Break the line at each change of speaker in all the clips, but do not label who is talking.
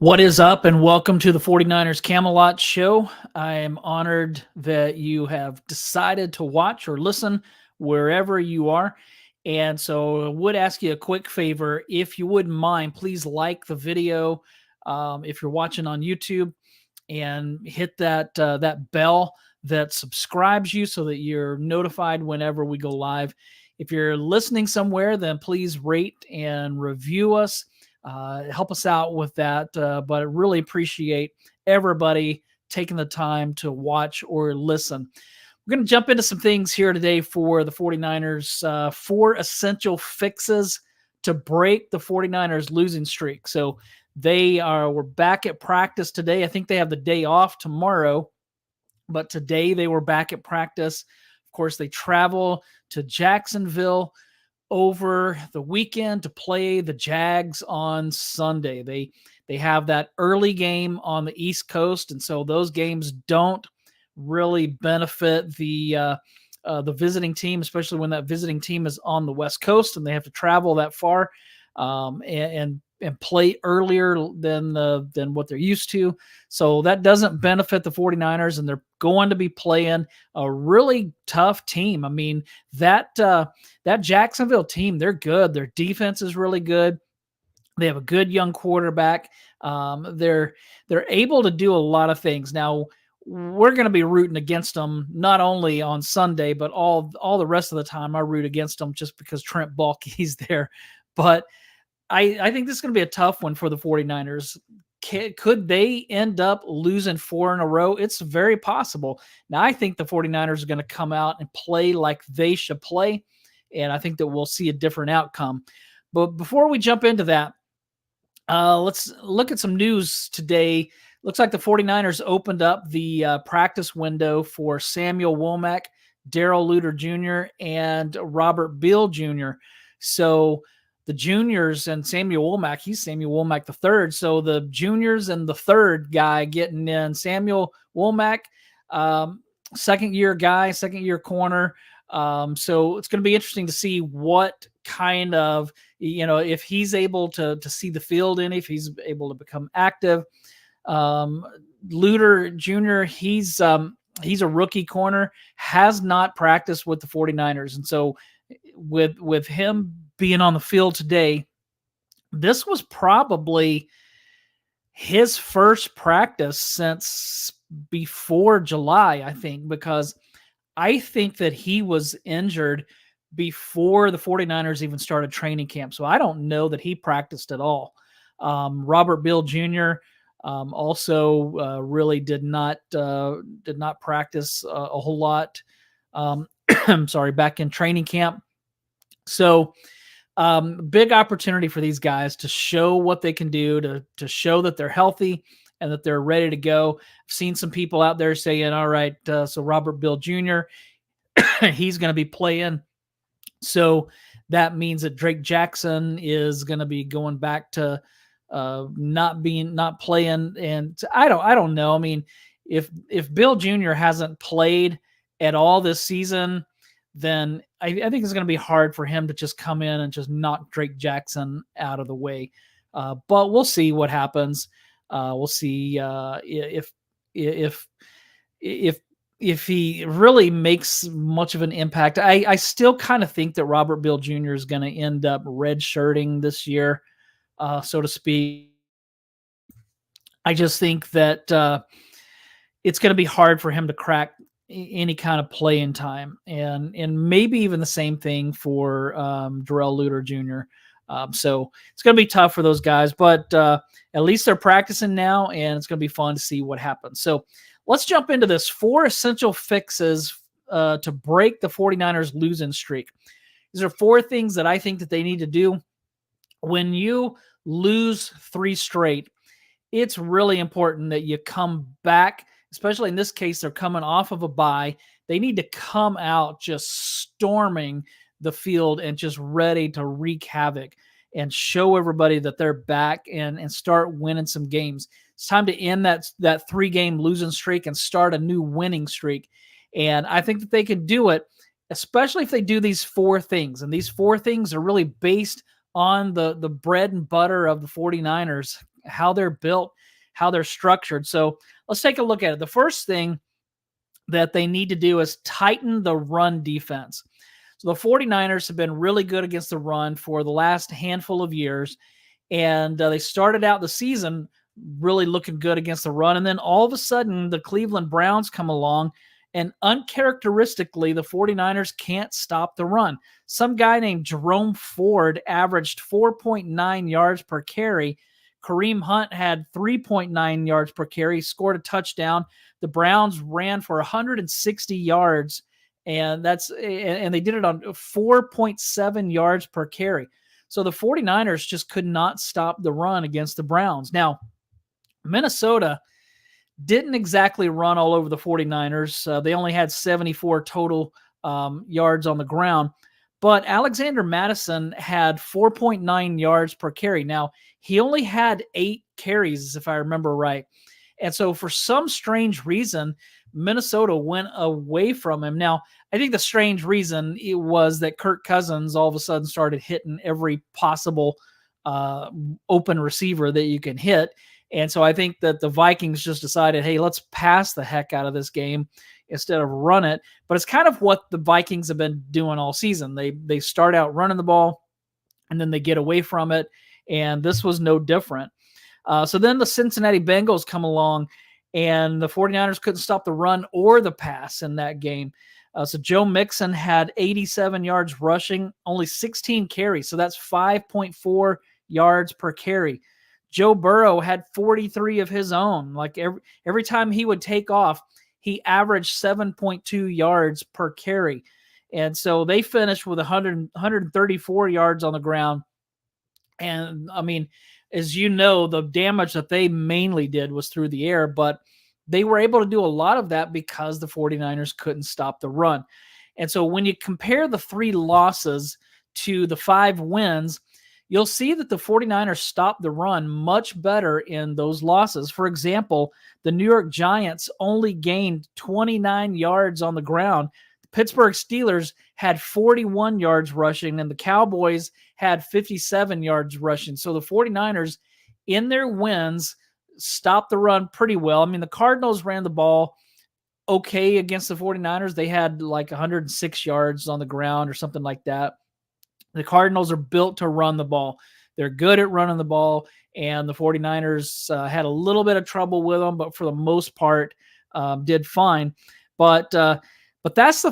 What is up, and welcome to the 49ers Camelot Show. I am honored that you have decided to watch or listen wherever you are. And so I would ask you a quick favor. If you wouldn't mind, please like the video if you're watching on YouTube, and hit that bell that subscribes you so that you're notified whenever we go live. If you're listening somewhere, then please rate and review us. Help us out with that. But I really appreciate everybody taking the time to watch or listen. We're going to jump into some things here today for the 49ers. Four essential fixes to break the 49ers losing streak. So we're back at practice today. I think they have the day off tomorrow, but today they were back at practice. Of course, they travel to Jacksonville over the weekend to play the Jags on Sunday. They have that early game on the East Coast, and so those games don't really benefit the visiting team, especially when that visiting team is on the West Coast and they have to travel that far and play earlier than what they're used to. So that doesn't benefit the 49ers, and they're going to be playing a really tough team. I mean, that Jacksonville team, they're good. Their defense is really good. They have a good young quarterback. They're able to do a lot of things. Now, we're going to be rooting against them not only on Sunday, but all the rest of the time. I root against them just because Trent Baalke's there. But I think this is going to be a tough one for the 49ers. Could they end up losing 4 in a row? It's very possible. Now, I think the 49ers are going to come out and play like they should play, and I think that we'll see a different outcome. But before we jump into that, let's look at some news today. Looks like the 49ers opened up the practice window for Samuel Womack, Darrell Luter Jr., and Robert Beal Jr. So the juniors and Samuel Womack, he's Samuel Womack III. So the juniors and the third guy getting in. Samuel Womack, second-year guy, second-year corner. So it's going to be interesting to see what kind of, if he's able to see the field if he's able to become active. Luter Jr., he's a rookie corner, has not practiced with the 49ers. And so with him being on the field today, this was probably his first practice since before July, I think, because I think that he was injured before the 49ers even started training camp. So I don't know that he practiced at all. Robert Beal Jr. Also really did not practice a whole lot. I'm sorry, back in training camp. So big opportunity for these guys to show what they can do, to show that they're healthy and that they're ready to go. I've seen some people out there saying, all right, so Robert Beal Jr., he's going to be playing. So that means that Drake Jackson is going to be going back to not playing. And I don't know. I mean, if Bill Jr. hasn't played at all this season, then I think it's going to be hard for him to just come in and just knock Drake Jackson out of the way. But we'll see what happens. We'll see if he really makes much of an impact. I still kind of think that Robert Beal Jr. is going to end up redshirting this year, so to speak. I just think that it's going to be hard for him to crack any kind of playing time, and maybe even the same thing for Darrell Luter Jr. So it's going to be tough for those guys, but at least they're practicing now, and it's going to be fun to see what happens. So let's jump into this. 4 essential fixes to break the 49ers losing streak. These are 4 things that I think that they need to do. When you lose 3 straight, it's really important that you come back. Especially in this case, they're coming off of a bye. They need to come out just storming the field and just ready to wreak havoc and show everybody that they're back and start winning some games. It's time to end that 3-game losing streak and start a new winning streak. And I think that they can do it, especially if they do these 4 things. And these 4 things are really based on the bread and butter of the 49ers, how they're built, how they're structured. So let's take a look at it. The first thing that they need to do is tighten the run defense. So the 49ers have been really good against the run for the last handful of years. And they started out the season really looking good against the run. And then all of a sudden, the Cleveland Browns come along, and uncharacteristically, the 49ers can't stop the run. Some guy named Jerome Ford averaged 4.9 yards per carry. Kareem Hunt had 3.9 yards per carry, scored a touchdown. The Browns ran for 160 yards, and they did it on 4.7 yards per carry. So the 49ers just could not stop the run against the Browns. Now, Minnesota didn't exactly run all over the 49ers. They only had 74 total yards on the ground. But Alexander Mattison had 4.9 yards per carry. Now, he only had 8 carries, if I remember right. And so for some strange reason, Minnesota went away from him. Now, I think the strange reason it was that Kirk Cousins all of a sudden started hitting every possible open receiver that you can hit. And so I think that the Vikings just decided, hey, let's pass the heck out of this game instead of run it. But it's kind of what the Vikings have been doing all season. They start out running the ball, and then they get away from it. And this was no different. So then the Cincinnati Bengals come along, and the 49ers couldn't stop the run or the pass in that game. So Joe Mixon had 87 yards rushing, only 16 carries. So that's 5.4 yards per carry. Joe Burrow had 43 of his own. Like every time he would take off, he averaged 7.2 yards per carry. And so they finished with 134 yards on the ground. And I mean, as you know, the damage that they mainly did was through the air, but they were able to do a lot of that because the 49ers couldn't stop the run. And so when you compare the 3 losses to the 5 wins, you'll see that the 49ers stopped the run much better in those losses. For example, the New York Giants only gained 29 yards on the ground. The Pittsburgh Steelers had 41 yards rushing, and the Cowboys had 57 yards rushing. So the 49ers, in their wins, stopped the run pretty well. I mean, the Cardinals ran the ball okay against the 49ers. They had like 106 yards on the ground or something like that. The Cardinals are built to run the ball. They're good at running the ball, and the 49ers had a little bit of trouble with them, but for the most part did fine. But that's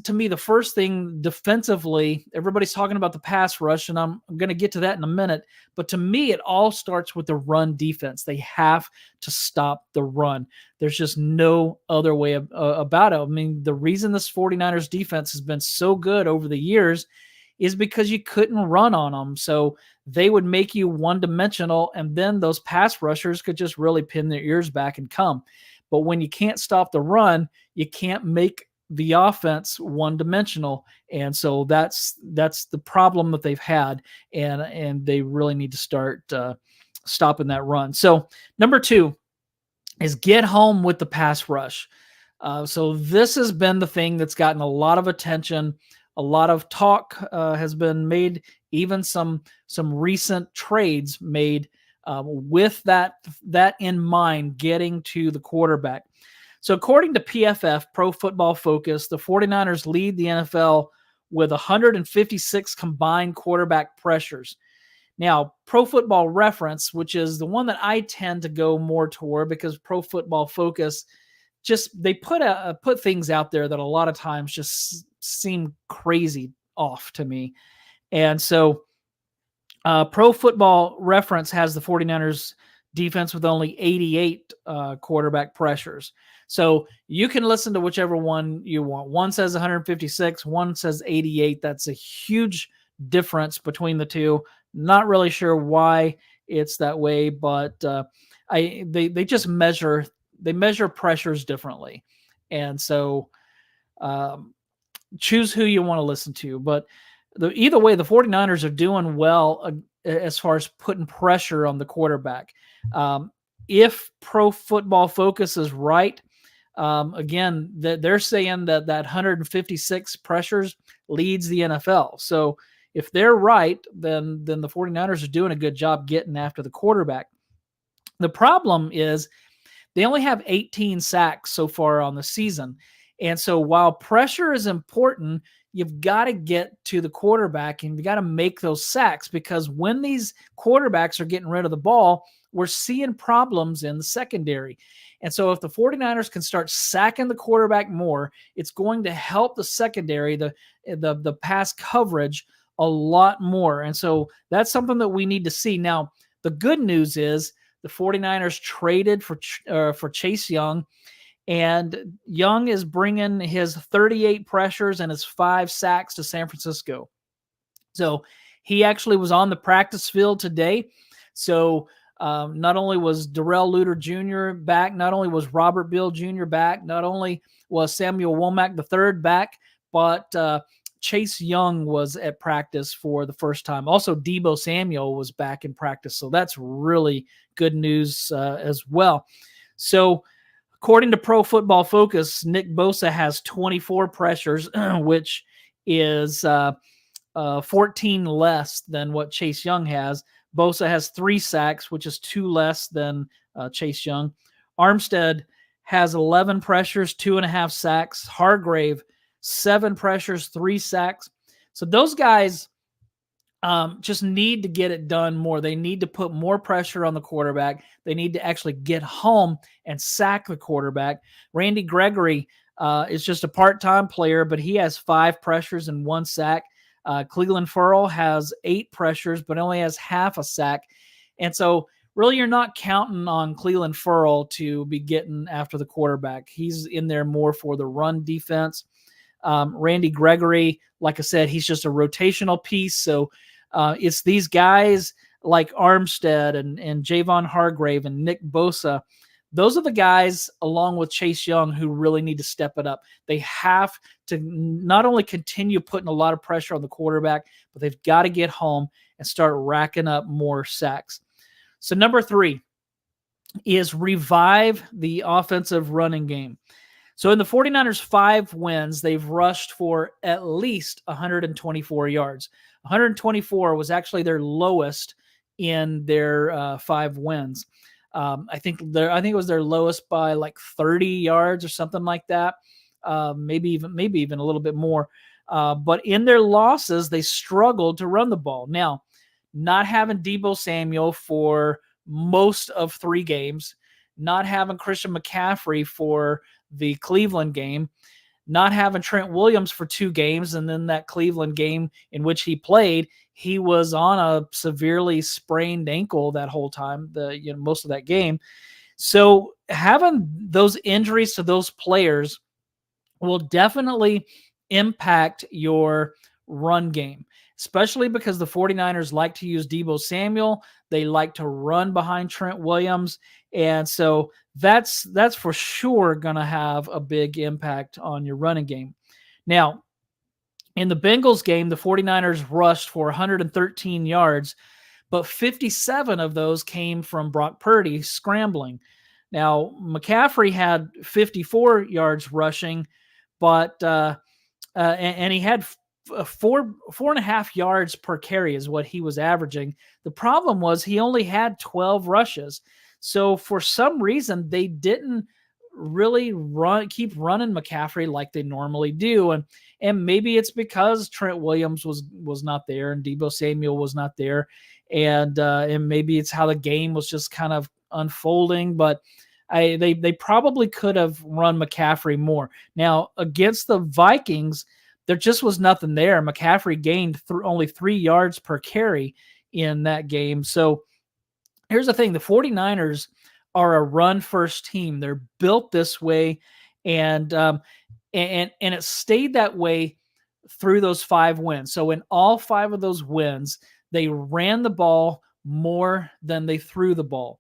to me the first thing defensively. Everybody's talking about the pass rush, and I'm going to get to that in a minute. But to me, it all starts with the run defense. They have to stop the run. There's just no other way about it. I mean, the reason this 49ers defense has been so good over the years is because you couldn't run on them. So they would make you one-dimensional, and then those pass rushers could just really pin their ears back and come. But when you can't stop the run, you can't make the offense one-dimensional. And so that's the problem that they've had, and they really need to start stopping that run. So number 2 is get home with the pass rush. So this has been the thing that's gotten a lot of attention. A lot of talk has been made, even some recent trades made with that in mind, getting to the quarterback. So according to PFF, Pro Football Focus, the 49ers lead the NFL with 156 combined quarterback pressures. Now, Pro Football Reference, which is the one that I tend to go more toward because Pro Football Focus they put things out there that a lot of times just seem crazy off to me. And so Pro Football Reference has the 49ers defense with only 88 quarterback pressures. So you can listen to whichever one you want. One says 156, one says 88. That's a huge difference between the two. Not really sure why it's that way, but they just measure pressures differently. And so choose who you want to listen to. But either way, the 49ers are doing well as far as putting pressure on the quarterback. If Pro Football Focus is right, again, they're saying that 156 pressures leads the NFL. So if they're right, then the 49ers are doing a good job getting after the quarterback. The problem is they only have 18 sacks so far on the season. And so while pressure is important, you've got to get to the quarterback and you got to make those sacks, because when these quarterbacks are getting rid of the ball, we're seeing problems in the secondary. And so if the 49ers can start sacking the quarterback more, it's going to help the secondary, the pass coverage a lot more. And so that's something that we need to see. Now, the good news is the 49ers traded for Chase Young, and Young is bringing his 38 pressures and his 5 sacks to San Francisco. So he actually was on the practice field today. So not only was Darrell Luter Jr. back, not only was Robert Bill Jr. back, not only was Samuel Womack III back, but Chase Young was at practice for the first time. Also, Deebo Samuel was back in practice. So that's really good news as well. So according to Pro Football Focus, Nick Bosa has 24 pressures, which is 14 less than what Chase Young has. Bosa has 3 sacks, which is 2 less than Chase Young. Armstead has 11 pressures, 2.5 sacks. Hargrave, 7 pressures, 3 sacks. So those guys just need to get it done more. They need to put more pressure on the quarterback. They need to actually get home and sack the quarterback. Randy Gregory is just a part-time player, but he has 5 pressures and 1 sack. Cleveland Ferrell has 8 pressures, but only has half a sack. And so really you're not counting on Cleveland Ferrell to be getting after the quarterback. He's in there more for the run defense. Randy Gregory, like I said, he's just a rotational piece. So it's these guys like Armstead and Javon Hargrave and Nick Bosa. Those are the guys, along with Chase Young, who really need to step it up. They have to not only continue putting a lot of pressure on the quarterback, but they've got to get home and start racking up more sacks. So number 3 is revive the offensive running game. So in the 49ers' 5 wins, they've rushed for at least 124 yards. 124 was actually their lowest in their 5 wins. I think it was their lowest by like 30 yards or something like that. Maybe even a little bit more. But in their losses, they struggled to run the ball. Now, not having Deebo Samuel for most of 3 games, not having Christian McCaffrey for the Cleveland game, not having Trent Williams for 2 games, and then that Cleveland game in which he played, he was on a severely sprained ankle that whole time, most of that game. So having those injuries to those players will definitely impact your run game, especially because the 49ers like to use Deebo Samuel. They like to run behind Trent Williams. And so that's for sure going to have a big impact on your running game. Now, in the Bengals game, the 49ers rushed for 113 yards, but 57 of those came from Brock Purdy scrambling. Now, McCaffrey had 54 yards rushing, but and he had 4.5 yards per carry is what he was averaging. The problem was he only had 12 rushes. So for some reason, they didn't really keep running McCaffrey like they normally do. And maybe it's because Trent Williams was not there and Deebo Samuel was not there. And maybe it's how the game was just kind of unfolding, but they probably could have run McCaffrey more. Now, against the Vikings, there just was nothing there. McCaffrey gained only 3 yards per carry in that game. So here's the thing. The 49ers are a run-first team. They're built this way, and it stayed that way through those 5 wins. So in all 5 of those wins, they ran the ball more than they threw the ball.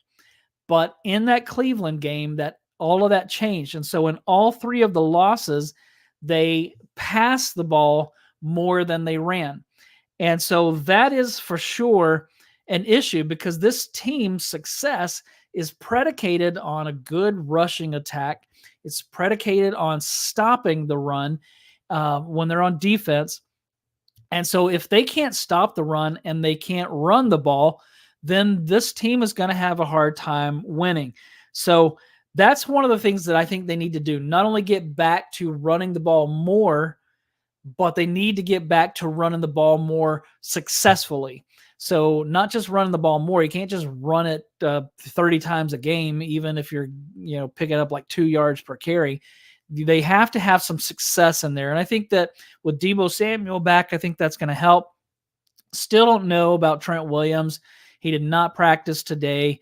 But in that Cleveland game, all of that changed. And so in all 3 of the losses, they passed the ball more than they ran. And so that is for sure an issue, because this team's success is predicated on a good rushing attack. It's predicated on stopping the run when they're on defense. And so if they can't stop the run and they can't run the ball, then this team is going to have a hard time winning. So that's one of the things that I think they need to do. Not only get back to running the ball more, but they need to get back to running the ball more successfully. So not just running the ball more. You can't just run it 30 times a game, even if you're, picking up like 2 yards per carry. They have to have some success in there. And I think that with Deebo Samuel back, I think that's going to help. Still don't know about Trent Williams. He did not practice today,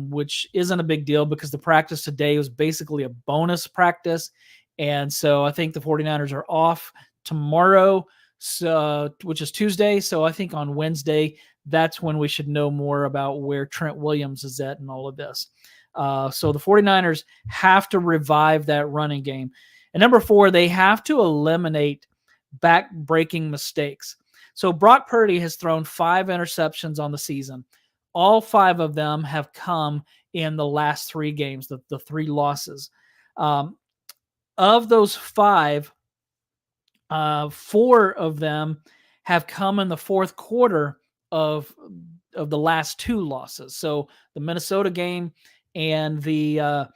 which isn't a big deal because the practice today was basically a bonus practice. And so I think the 49ers are off tomorrow, which is Tuesday. So I think on Wednesday, that's when we should know more about where Trent Williams is at and all of this. So the 49ers have to revive that running game. And number 4, they have to eliminate back-breaking mistakes. So Brock Purdy has thrown 5 interceptions on the season. All 5 of them have come in the last 3 games, the 3 losses. Of those 5, 4 of them have come in the fourth quarter of the last 2 losses. So the Minnesota game and the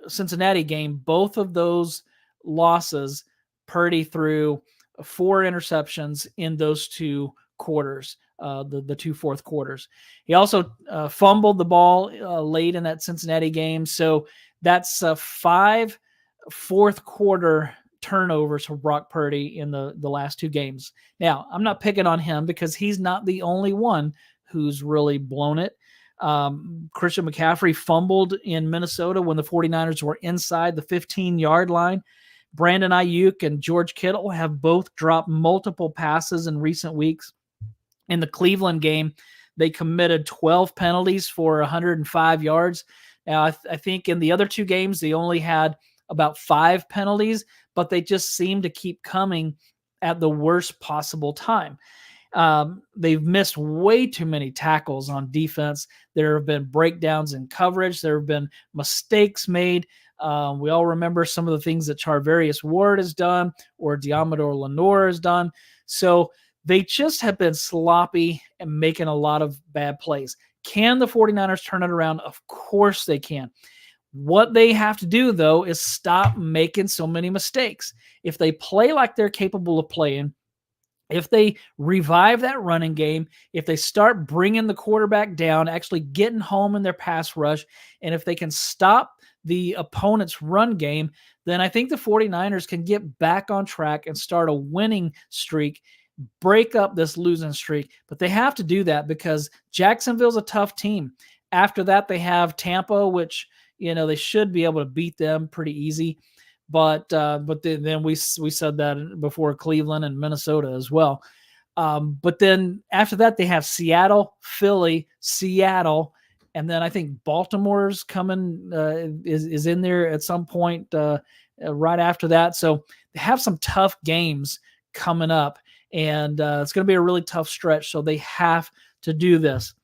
Cincinnati game, both of those losses, Purdy threw 4 interceptions in those 2 quarters, the 2 fourth quarters. He also fumbled the ball late in that Cincinnati game. So that's 5 fourth quarter turnovers for Brock Purdy in the last 2 games. Now, I'm not picking on him because he's not the only one who's really blown it. Christian McCaffrey fumbled in Minnesota when the 49ers were inside the 15-yard line. Brandon Ayuk and George Kittle have both dropped multiple passes in recent weeks. In the Cleveland game, they committed 12 penalties for 105 yards. Now, I think in the other 2 games, they only had about 5 penalties, but they just seem to keep coming at the worst possible time. They've missed way too many tackles on defense. There have been breakdowns in coverage. There have been mistakes made. We all remember some of the things that Charvarius Ward has done or Diamador Lenore has done. So they just have been sloppy and making a lot of bad plays. Can the 49ers turn it around? Of course they can. What they have to do, though, is stop making so many mistakes. If they play like they're capable of playing, if they revive that running game, if they start bringing the quarterback down, actually getting home in their pass rush, and if they can stop the opponent's run game, then I think the 49ers can get back on track and start a winning streak, break up this losing streak. But they have to do that because Jacksonville's a tough team. After that, they have Tampa, which, they should be able to beat them pretty easy. But then we said that before Cleveland and Minnesota as well. But then after that, they have Seattle, Philly, Seattle, and then I think Baltimore's coming is in there at some point right after that. So they have some tough games coming up, and it's going to be a really tough stretch. So they have to do this.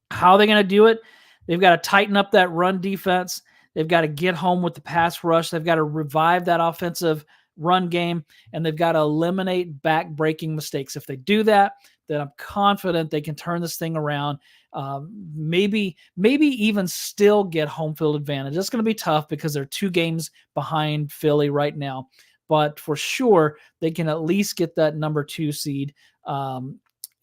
How are they going to do it? They've got to tighten up that run defense. They've got to get home with the pass rush. They've got to revive that offensive run game, and they've got to eliminate back-breaking mistakes. If they do that, then I'm confident they can turn this thing around. Maybe even still get home field advantage. It's going to be tough because they're 2 games behind Philly right now. But for sure, they can at least get that number 2 seed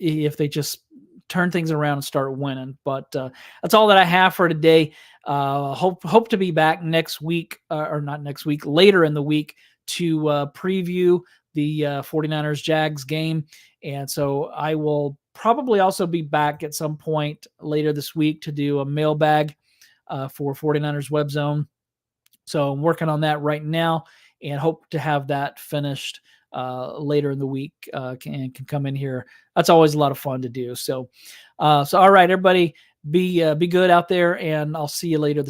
if they just turn things around and start winning. But that's all that I have for today. Hope to be back next week, or not next week, later in the week to preview the 49ers Jags game. And so I will probably also be back at some point later this week to do a mailbag for 49ers Web Zone. So I'm working on that right now and hope to have that finished later in the week can come in here. That's always a lot of fun to do. So all right, everybody, be good out there, and I'll see you later this